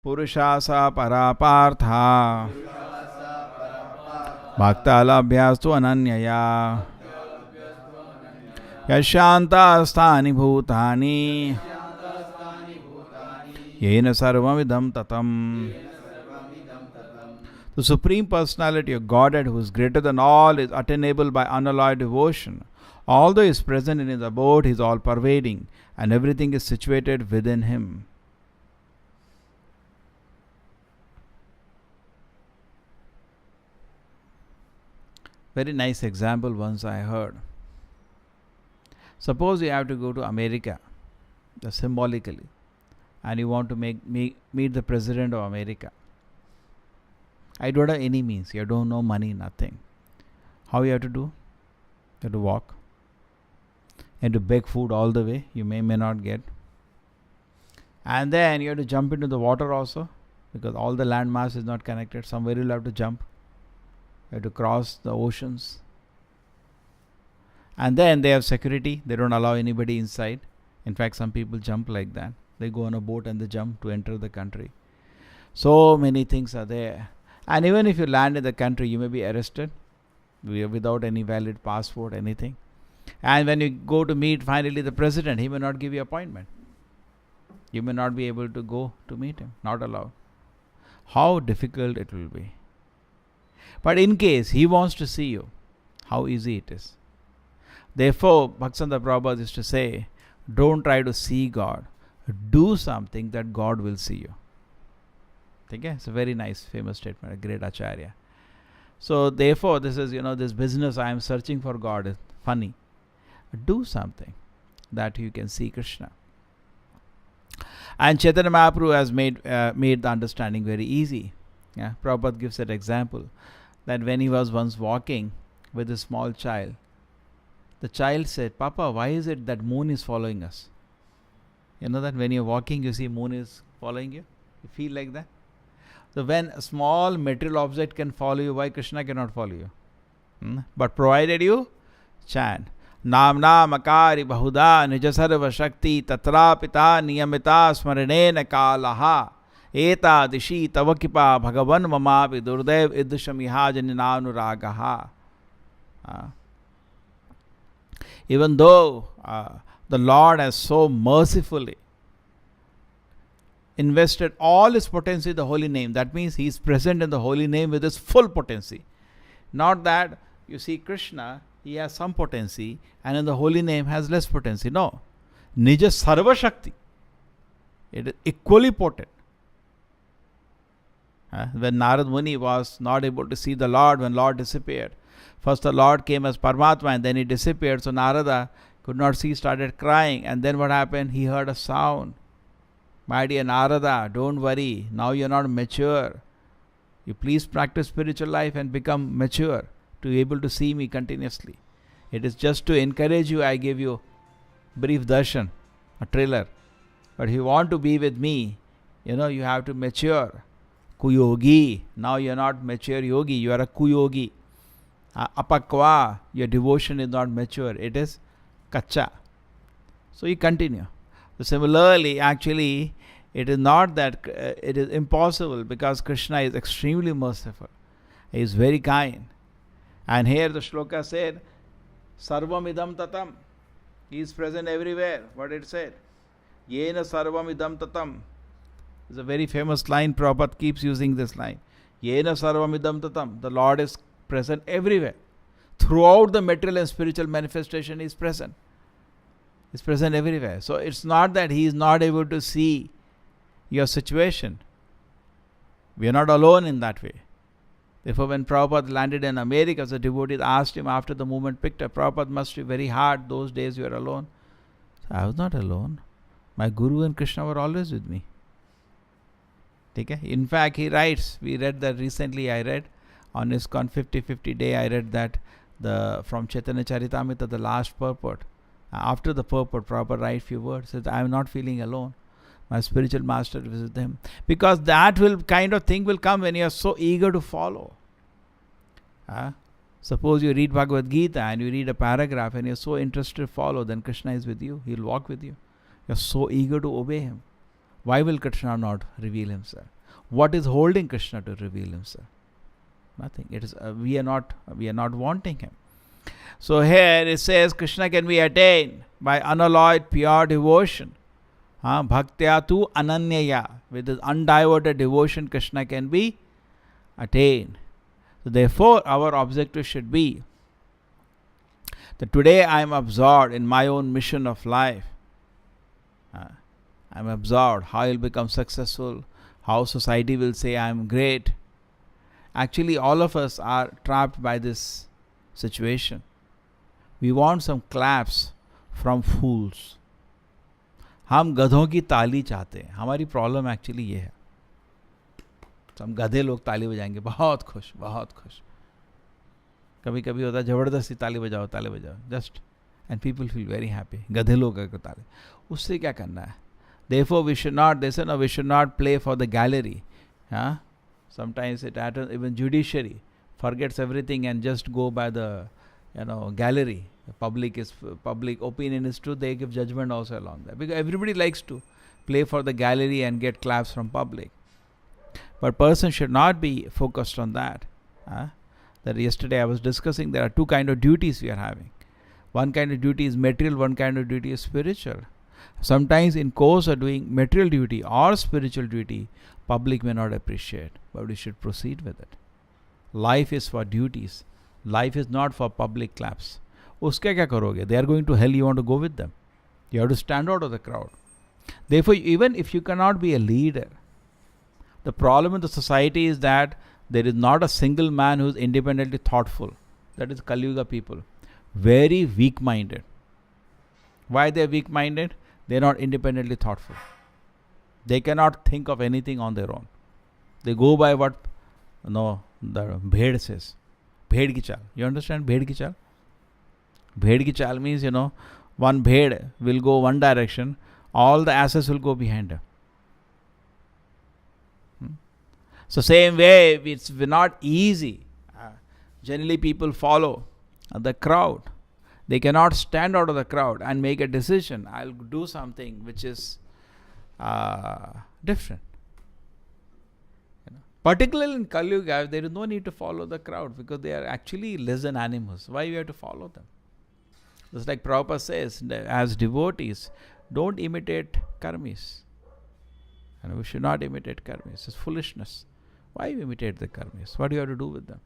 Purushasa parapartha bhaktalabhyastu ananyaya yashanta sthani bhutani yena sarvamidam tatam. The Supreme Personality of Godhead, who is greater than all, is attainable by unalloyed devotion. Although he is present in his abode, he is all-pervading, and everything is situated within him. Very nice example once I heard. Suppose you have to go to America, symbolically, and you want to meet the President of America. I don't have any means. You don't know money, nothing. How you have to do? You have to walk. You have to beg food all the way. You may not get. And then you have to jump into the water also, because all the land mass is not connected. Somewhere you'll have to jump. You have to cross the oceans. And then they have security. They don't allow anybody inside. In fact, some people jump like that. They go on a boat and they jump to enter the country. So many things are there. And even if you land in the country, you may be arrested without any valid passport, anything. And when you go to meet finally the president, he may not give you appointment. You may not be able to go to meet him. Not allowed. How difficult it will be. But in case he wants to see you, how easy it is. Therefore, Bhaktivinoda Prabhupada used to say, don't try to see God. Do something that God will see you. Okay? It's a very nice, famous statement, a great Acharya. So, therefore, this is, this business I am searching for God is funny. Do something that you can see Krishna. And Chaitanya Mahaprabhu has made the understanding very easy. Yeah, Prabhupada gives that example that when he was once walking with a small child, the child said, Papa, why is it that moon is following us? You know that when you're walking, you see moon is following you? You feel like that? So when a small material object can follow you, why Krishna cannot follow you? But provided you chant, Namna makari bahuda nijasarva shakti tatrapita niyamita smaranena kalaha eta dishi tavakipa bhagavan mamapi durdev iddushamiha janinanuragaha. Even though the Lord has so mercifully invested all his potency in the holy name, that means he is present in the holy name with his full potency. Not that you see Krishna, he has some potency, and in the holy name has less potency. No. Nija Sarva Shakti. It is equally potent. When Narad Muni was not able to see the Lord, when Lord disappeared, first the Lord came as Paramatma and then he disappeared. So Narada could not see, started crying. And then what happened? He heard a sound. My dear Narada, don't worry. Now you're not mature. You please practice spiritual life and become mature to be able to see me continuously. It is just to encourage you, I give you brief darshan, a trailer. But if you want to be with me, you have to mature. Kuyogi. Now you're not mature yogi, you are a kuyogi. Apakwa, your devotion is not mature, it is kacha. So you continue. So similarly, actually, it is not that it is impossible, because Krishna is extremely merciful. He is very kind. And here the shloka said, Sarvam idam tatam. He is present everywhere. What it said? Yena sarvam idam tatam. It's a very famous line. Prabhupada keeps using this line. Yena sarvam idam tatam. The Lord is present everywhere. Throughout the material and spiritual manifestation, he is present. He is present everywhere. So it's not that he is not able to see your situation. We are not alone in that way. Therefore, when Prabhupada landed in America, the devotees asked him after the movement picked up, Prabhupada must be very hard. Those days you were alone. So I was not alone. My Guru and Krishna were always with me. Okay? In fact, he writes, we read that recently, I read on his 50 day, I read that from Chaitanya Charitamrita, the last purport. After the purport, Prabhupada writes few words, says, I am not feeling alone. My spiritual master is with him. Because that kind of thing will come when you are so eager to follow. Suppose you read Bhagavad Gita and you read a paragraph and you are so interested to follow, then Krishna is with you. He will walk with you. You are so eager to obey him. Why will Krishna not reveal himself? What is holding Krishna to reveal himself? Nothing. It is we are not wanting him. So here it says Krishna can be attained by unalloyed pure devotion. Bhaktya tu ananyaya. With this undiverted devotion, Krishna can be attained. So therefore, our objective should be that today I am absorbed in my own mission of life. I am absorbed. How I will become successful, how society will say I am great. Actually, all of us are trapped by this situation. We want some claps from fools. हम गधों की ताली चाहते हैं. हमारी problem actually ये है. हम गधे लोग ताली बजाएंगे, बहुत खुश, बहुत खुश. कभी कभी होता है जबरदस्ती ताली बजाओ, just, and people feel very happy. गधे लोग का ताली, उससे क्या करना है? Therefore, we should not. They say no, we should not play for the gallery. Sometimes it happens. Even judiciary forgets everything and just go by the, gallery. The public opinion is true. They give judgment also along that, because everybody likes to play for the gallery and get claps from public. But person should not be focused on that. That yesterday I was discussing, there are two kind of duties we are having. One kind of duty is material, one kind of duty is spiritual. Sometimes in course of doing material duty or spiritual duty, public may not appreciate, but we should proceed with it. Life is for duties. Life is not for public claps. Uska kya karoge? They are going to hell, you want to go with them. You have to stand out of the crowd. Therefore, even if you cannot be a leader, the problem in the society is that there is not a single man who is independently thoughtful. That is Kali Yuga people. Very weak-minded. Why they are weak-minded? They are not independently thoughtful. They cannot think of anything on their own. They go by what the bhed says. Bhed ki chal. You understand bhed ki chal? Bhed ki chal means, one bhed will go one direction, all the asses will go behind her. So same way, it's not easy. Generally people follow the crowd. They cannot stand out of the crowd and make a decision. I'll do something which is different. Particularly in Kali Yuga, there is no need to follow the crowd because they are actually less than animals. Why we have to follow them? Just like Prabhupada says, as devotees, don't imitate karmis. We should not imitate karmis. It's foolishness. Why you imitate the karmis? What do you have to do with them?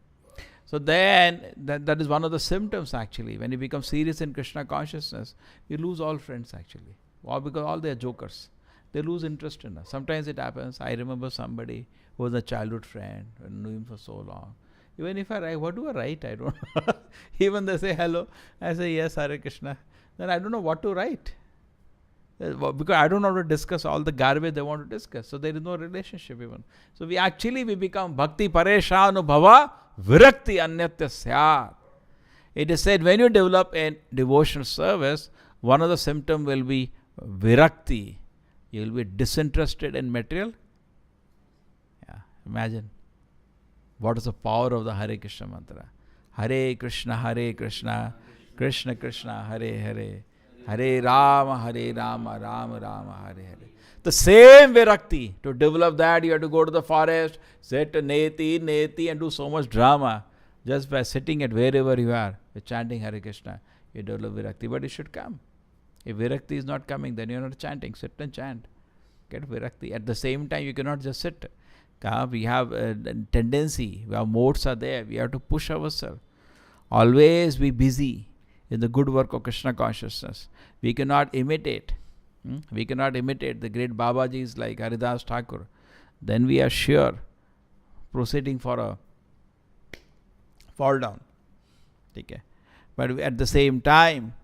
So then, that is one of the symptoms actually. When you become serious in Krishna consciousness, you lose all friends actually. Why? Because all they are jokers. They lose interest in us. Sometimes it happens. I remember somebody who was a childhood friend, I knew him for so long. Even if I write, what do I write? I don't know. Even they say hello, I say yes, Hare Krishna. Then I don't know what to write. Because I don't know how to discuss all the garbage they want to discuss. So there is no relationship even. So we become bhakti pareshanu bhava virakti anyatya syat. It is said when you develop a devotional service, one of the symptoms will be virakti. You will be disinterested in material. Imagine. What is the power of the Hare Krishna mantra? Hare Krishna, Krishna Krishna, Hare Hare. Hare Rama, Rama Rama, Hare Hare. The same virakti. To develop that, you have to go to the forest, sit neti, and do so much drama. Just by sitting at wherever you are, chanting Hare Krishna, you develop virakti. But it should come. If virakti is not coming, then you are not chanting. Sit and chant. Get virakti. At the same time, you cannot just sit. We have a tendency, our modes are there. We have to push ourselves. Always be busy in the good work of Krishna consciousness. We cannot imitate. We cannot imitate the great Babajis like Haridas Thakur. Then we are sure proceeding for a fall down. Okay. But at the same time,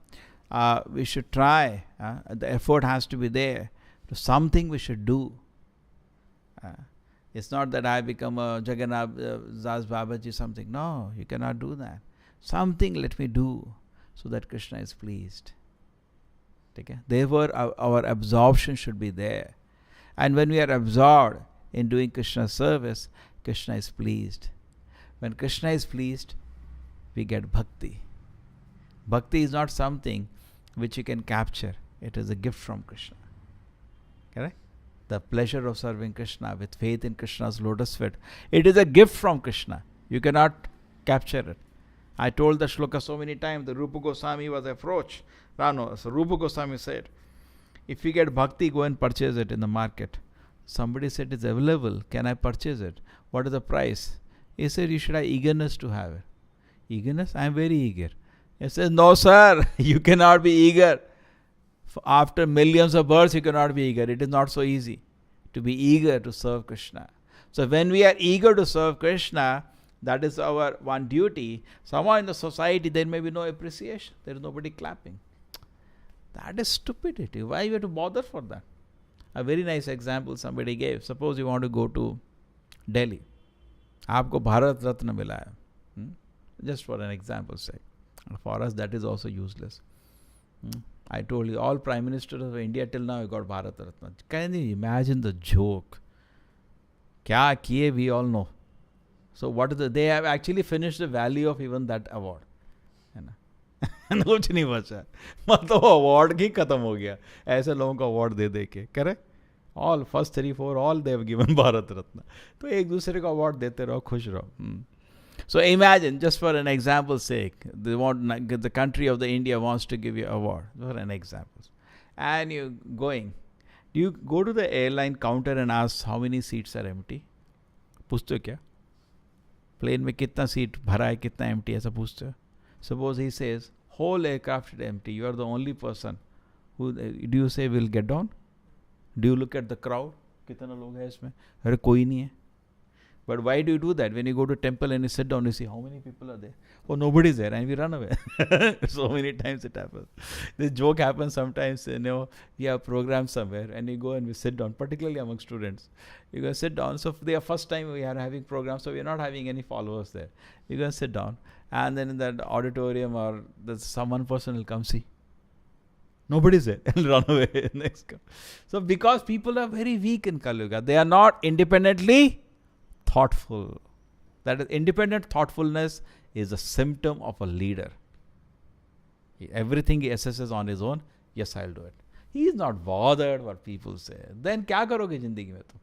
we should try. The effort has to be there. Something we should do. It's not that I become a Jagannath Das Babaji something. No, you cannot do that. Something let me do so that Krishna is pleased. Okay? Therefore, our absorption should be there. And when we are absorbed in doing Krishna's service, Krishna is pleased. When Krishna is pleased, we get bhakti. Bhakti is not something which you can capture. It is a gift from Krishna. Correct? the pleasure of serving Krishna with faith in Krishna's lotus feet. It is a gift from Krishna. You cannot capture it. I told the shloka so many times. The Rupa Goswami was approached. So Rupa Goswami said, if you get bhakti, go and purchase it in the market. Somebody said, it's available. Can I purchase it? What is the price? He said, you should have eagerness to have it. Eagerness? I am very eager. He says, no sir, you cannot be eager. After millions of births, you cannot be eager. It is not so easy to be eager to serve Krishna. So when we are eager to serve Krishna, that is our one duty. Somehow in the society, there may be no appreciation. There is nobody clapping. That is stupidity. Why you have to bother for that? A very nice example somebody gave. Suppose you want to go to Delhi. आपको भारत रत्न मिला है. Just for an example's sake. For us, that is also useless. I told you, all Prime Ministers of India till now got Bharat Ratna. Can you imagine the joke? Kya kiye, we all know. So what is they have actually finished the value of even that award. कुछ नहीं बचा, मतलब award ही खत्म हो गया ऐसे लोगों को अवार्ड दे दे के. Correct. All first 3, 4 all they have given Bharat Ratna. तो एक दूसरे को अवार्ड देते रहो, खुश रहो. So imagine, just for an example's sake, the country of the India wants to give you an award, for an example. And you going. Do you go to the airline counter and ask how many seats are empty? पूछते हो क्या? Plane में कितना seat भरा है, कितना empty है, ऐसा पूछते हो? Suppose he says, whole aircraft is empty. You are the only person. Who do you say will get down? Do you look at the crowd? कितना लोग हैं इसमें? अरे कोई नहीं है. But why do you do that? When you go to temple and you sit down, you see how many people are there. Oh, nobody is there, and we run away. So many times it happens. This joke happens sometimes. We have programs somewhere, and you go and we sit down, particularly among students. You go sit down. So the first time we are having programs, so we are not having any followers there. You go and sit down, and then in that auditorium or some one person will come see. Nobody is there and run away. Next come. So because people are very weak in Kali Yuga, they are not independently thoughtful. That is, independent thoughtfulness is a symptom of a leader. Everything he assesses on his own. Yes, I'll do it. He is not bothered what people say. Then क्या करोगे जिंदगी में तुम?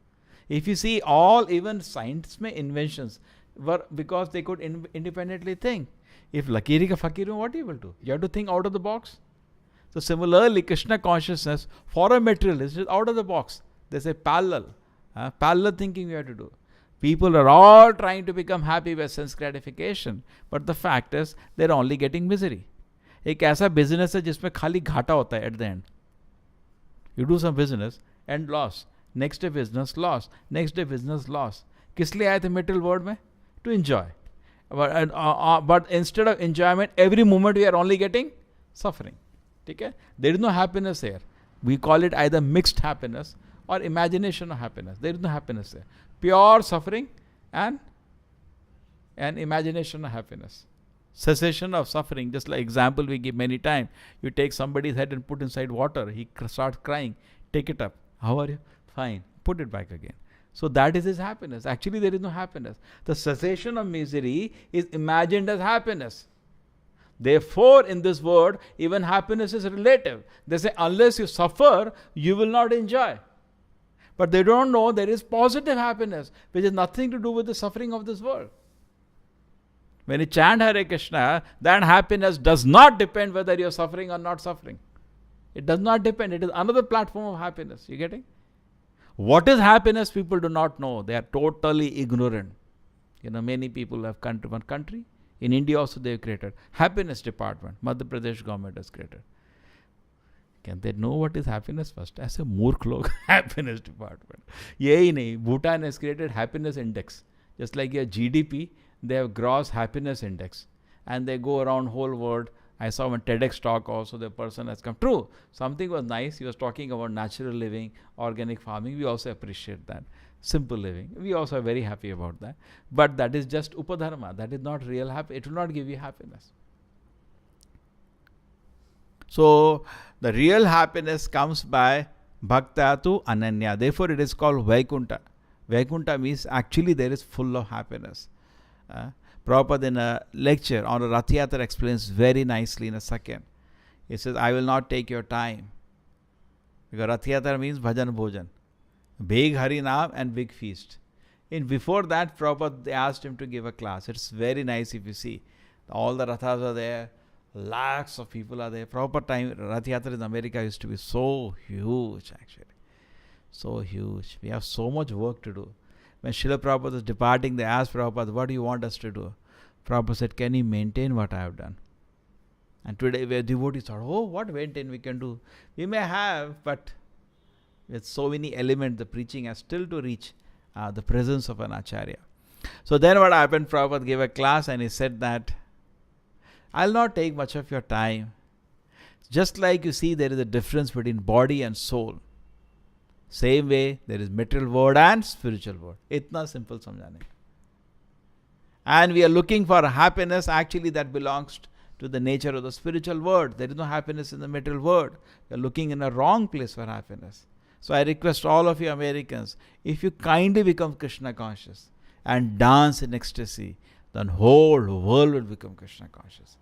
If you see all, even science में inventions were because they could independently think. If lakiri ka fakir, what you will do? You have to think out of the box. So similarly, Krishna consciousness for a materialist is out of the box. They say parallel. Parallel thinking we have to do. People are all trying to become happy by sense gratification, but the fact is they're only getting misery. एक ऐसा business है जिसमें खाली घाटा होता है at the end. You do some business and loss. Next day business loss. Next day business loss. किस लिए आए थे material world में? To enjoy. But instead of enjoyment, every moment we are only getting suffering. ठीक है? There is no happiness here. We call it either mixed happiness or imagination of happiness. There is no happiness there. Pure suffering and imagination of happiness. Cessation of suffering, just like example we give many times. You take somebody's head and put inside water. He starts crying. Take it up. How are you? Fine. Put it back again. So that is his happiness. Actually, there is no happiness. The cessation of misery is imagined as happiness. Therefore, in this world, even happiness is relative. They say, unless you suffer, you will not enjoy. But they don't know there is positive happiness, which has nothing to do with the suffering of this world. When you chant Hare Krishna, that happiness does not depend whether you are suffering or not suffering. It does not depend. It is another platform of happiness. You getting? What is happiness? People do not know. They are totally ignorant. Many people have come to one country. In India also they have created happiness department. Madhya Pradesh government has created. Can they know what is happiness first? ऐसे मूर्ख लोग happiness department. यही नहीं. Bhutan has created happiness index. Just like your GDP, they have gross happiness index. And they go around whole world. I saw one TEDx talk also, the person has come. True, something was nice. He was talking about natural living, organic farming. We also appreciate that. Simple living. We also are very happy about that. But that is just upadharma. That is not real happiness. It will not give you happiness. So, the real happiness comes by bhakta to ananya. Therefore, it is called Vaikunta. Vaikunta means actually there is full of happiness. Prabhupada in a lecture on a Rath Yatra explains very nicely in a second. He says, I will not take your time. Because Rath Yatra means bhajan bhojan. Big Harinam and big feast. In before that, Prabhupada, they asked him to give a class. It's very nice if you see. All the Rathas are there. Lakhs of people are there. Proper time, Rath Yatra in America used to be so huge actually. So huge. We have so much work to do. When Srila Prabhupada was departing, they asked Prabhupada, what do you want us to do? Prabhupada said, can you maintain what I have done? And today we are devotees thought, oh, what maintain we can do? We may have, but with so many elements, the preaching has still to reach the presence of an Acharya. So then what happened, Prabhupada gave a class and he said that, I'll not take much of your time. Just like you see, there is a difference between body and soul. Same way, there is material world and spiritual world. Itna simple samjhane. And we are looking for happiness, actually that belongs to the nature of the spiritual world. There is no happiness in the material world. We are looking in a wrong place for happiness. So I request all of you Americans, if you kindly become Krishna conscious and dance in ecstasy, then whole world will become Krishna conscious.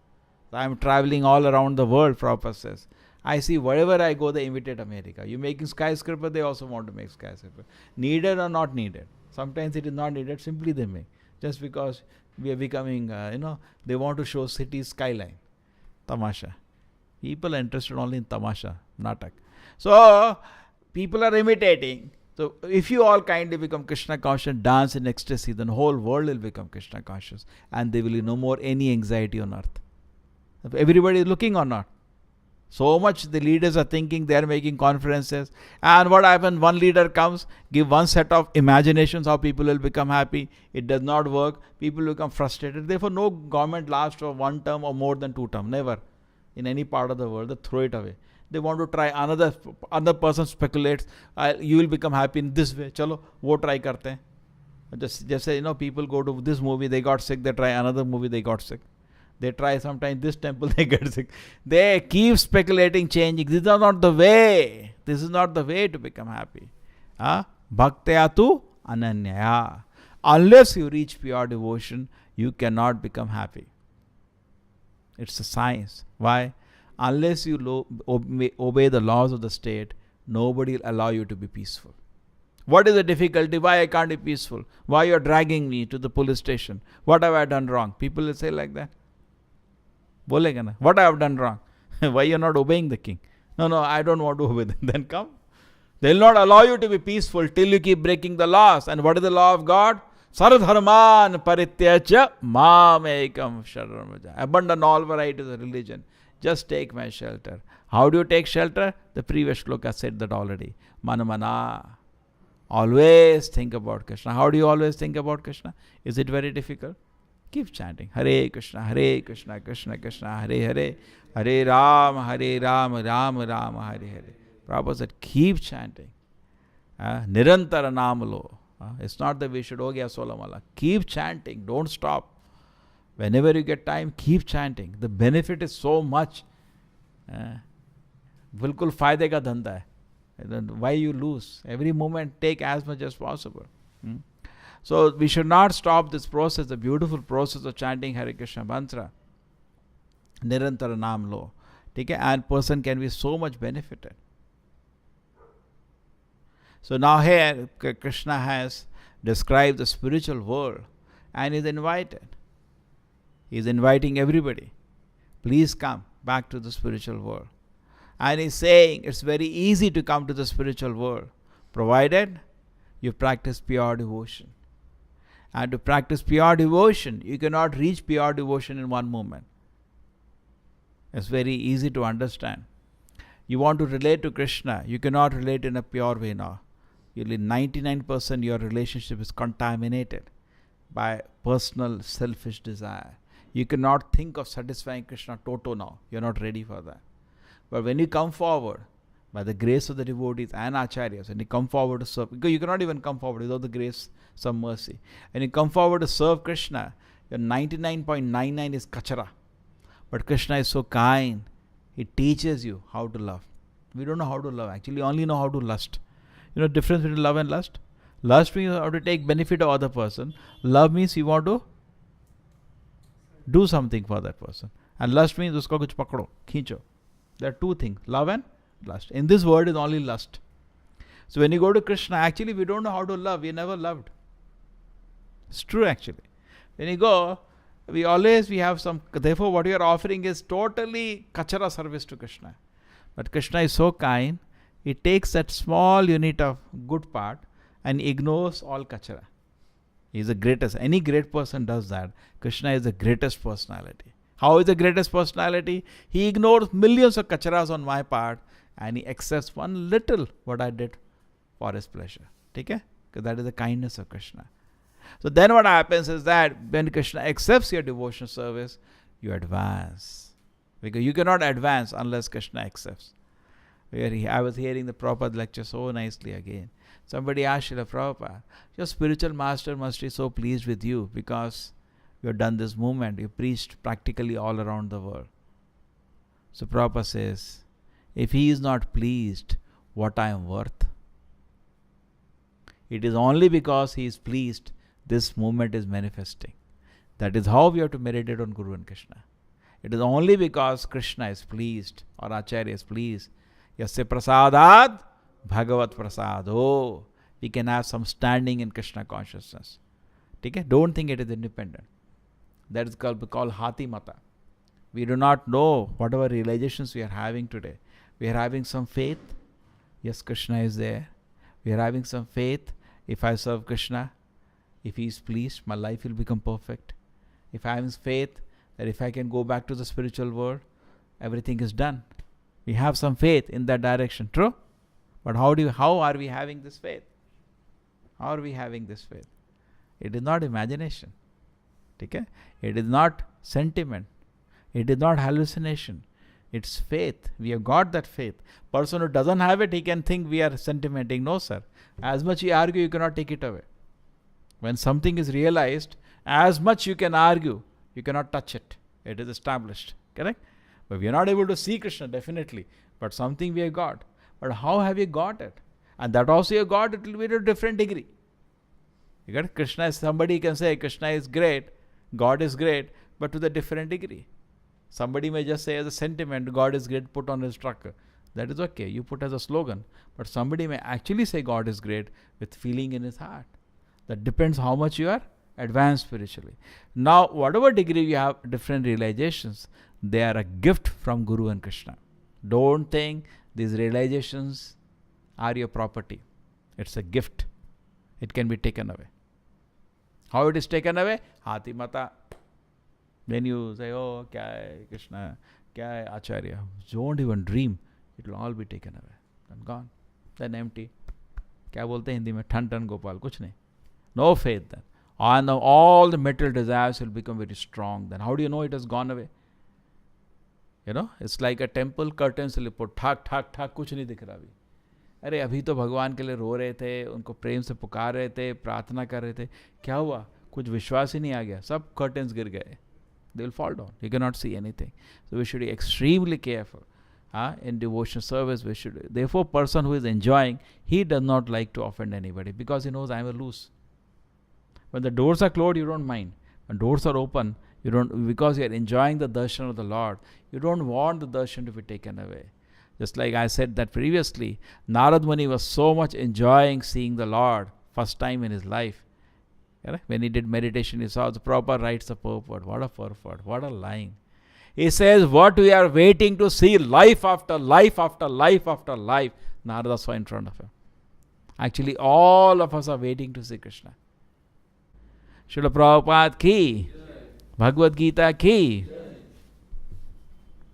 I am traveling all around the world, Prabhupada says. I see wherever I go, they imitate America. You making skyscraper, they also want to make skyscraper. Needed or not needed. Sometimes it is not needed, simply they make. Just because we are becoming, they want to show city skyline. Tamasha. People are interested only in tamasha, natak. So, people are imitating. So, if you all kindly become Krishna conscious, dance in ecstasy, then whole world will become Krishna conscious. And there will be no more any anxiety on earth. If everybody is looking or not. So much the leaders are thinking, they are making conferences. And what happens? One leader comes, give one set of imaginations how people will become happy. It does not work. People become frustrated. Therefore, no government lasts for 1 term or more than 2 terms. Never. In any part of the world, they throw it away. They want to try another person speculates, you will become happy in this way. Chalo, wo try karte hain. Just say, people go to this movie, they got sick, they try another movie, they got sick. They try sometimes this temple, they get sick. They keep speculating, changing. This is not the way. This is not the way to become happy. Bhaktya tu ananyaya. Unless you reach pure devotion, you cannot become happy. It's a science. Why? Unless you obey the laws of the state, nobody will allow you to be peaceful. What is the difficulty? Why I can't be peaceful? Why you are dragging me to the police station? What have I done wrong? People will say like that. Bolega na. What I have done wrong? Why you are not obeying the king? No, I don't want to obey them. Then come. They will not allow you to be peaceful till you keep breaking the laws. And what is the law of God? Sarvadharman parityaja mam ekam sharanam vraja. Abandon all varieties of religion. Just take my shelter. How do you take shelter? The previous shloka said that already. Manamana. Always think about Krishna. How do you always think about Krishna? Is it very difficult? Keep chanting. Hare Krishna, Krishna Krishna, Hare Hare. Hare Ram, Ram Ram, Hare Hare. Prabhupada said, keep chanting. Nirantara namalo. It's not that we should ogya solamala. Keep chanting. Don't stop. Whenever you get time, keep chanting. The benefit is so much. Bilkul fayde ka dhanda hai. Why you lose? Every moment take as much as possible. So we should not stop this process, the beautiful process of chanting Hare Krishna mantra. Nirantara naam lo. And person can be so much benefited. So now here Krishna has described the spiritual world and is invited. He is inviting everybody. Please come back to the spiritual world. And he's saying it's very easy to come to the spiritual world, provided you practice pure devotion. And to practice pure devotion, you cannot reach pure devotion in one moment. It's very easy to understand. You want to relate to Krishna, you cannot relate in a pure way now. 99% your relationship is contaminated by personal selfish desire. You cannot think of satisfying Krishna toto now. You're not ready for that. But when you come forward, by the grace of the devotees and acharyas, and you come forward to serve, because you cannot even come forward without the grace, some mercy. And you come forward to serve Krishna, your 99.99 is kachara. But Krishna is so kind. He teaches you how to love. We don't know how to love. Actually, we only know how to lust. You know the difference between love and lust? Lust means how to take benefit of other person. Love means you want to do something for that person. And lust means usko kuch pakdo, khincho. There are two things, love and lust. In this world is only lust. So when you go to Krishna, actually we don't know how to love. We never loved. It's true actually. When you go, we have some, therefore what you are offering is totally kachara service to Krishna. But Krishna is so kind, he takes that small unit of good part and ignores all kachara. He is the greatest. Any great person does that. Krishna is the greatest personality. How is the greatest personality? He ignores millions of kacharas on my part and he accepts one little what I did for his pleasure. Okay? Because that is the kindness of Krishna. So then what happens is that when Krishna accepts your devotional service, you advance. Because you cannot advance unless Krishna accepts. I was hearing the Prabhupada lecture so nicely again. Somebody asked Srila Prabhupada, your spiritual master must be so pleased with you because you have done this movement. You preached practically all around the world. So Prabhupada says, if he is not pleased, what I am worth? It is only because he is pleased this movement is manifesting. That is how we have to meditate on Guru and Krishna. It is only because Krishna is pleased or Acharya is pleased. Yasya prasadad bhagavat prasado. We can have some standing in Krishna consciousness. Okay? Don't think it is independent. That is called Hati Mata. We do not know whatever realizations we are having today. We are having some faith. Yes, Krishna is there. We are having some faith. If I serve Krishna, if he is pleased, my life will become perfect. If I have faith that if I can go back to the spiritual world, everything is done. We have some faith in that direction. True? But how are we having this faith? How are we having this faith? It is not imagination. Okay? It is not sentiment. It is not hallucination. It's faith. We have got that faith. Person who doesn't have it, he can think we are sentimenting. No, sir. As much you argue, you cannot take it away. When something is realized, as much you can argue, you cannot touch it. It is established. Correct? But we are not able to see Krishna, definitely. But something we have got. But how have you got it? And that also you got, it will be to a different degree. You got it? Krishna is, somebody can say Krishna is great, God is great, but to the different degree. Somebody may just say as a sentiment, God is great, put on his truck. That is okay, you put as a slogan. But somebody may actually say God is great with feeling in his heart. That depends how much you are advanced spiritually. Now, whatever degree you have different realizations, they are a gift from Guru and Krishna. Don't think these realizations are your property. It's a gift. It can be taken away. How it is taken away? Hati Mata. When you say, oh, kya hai Krishna, kya hai Acharya, don't even dream. It will all be taken away. Then gone. Then empty. Kya bolte Hindi mein? Than than Gopal. Kuch nahi. No faith then. And all the material desires will become very strong. Then how do you know it has gone away? You know, it's like a temple curtains will put thak thak thak, कुछ नहीं दिख रहा अभी. अरे अभी तो भगवान के लिए रो रहे थे, उनको प्रेम से पुकार रहे थे, प्रार्थना कर रहे थे. क्या हुआ? कुछ विश्वास ही नहीं आ गया. सब curtains गिर गए. They will fall down. You cannot see anything. So we should be extremely careful. In devotion service, we should. Therefore, person who is enjoying, he does not like to offend anybody because he knows I will lose. When the doors are closed, you don't mind. When doors are open, you don't, because you are enjoying the darshan of the Lord. You don't want the darshan to be taken away. Just like I said that previously, Narad Muni was so much enjoying seeing the Lord first time in his life. When he did meditation, he saw the Prabhupada writes the purport. What a purport, what a line. He says, what we are waiting to see life after life after life after life, Narada saw in front of him. Actually, all of us are waiting to see Krishna. Srila Prabhupada ki, Bhagavad Gita ki,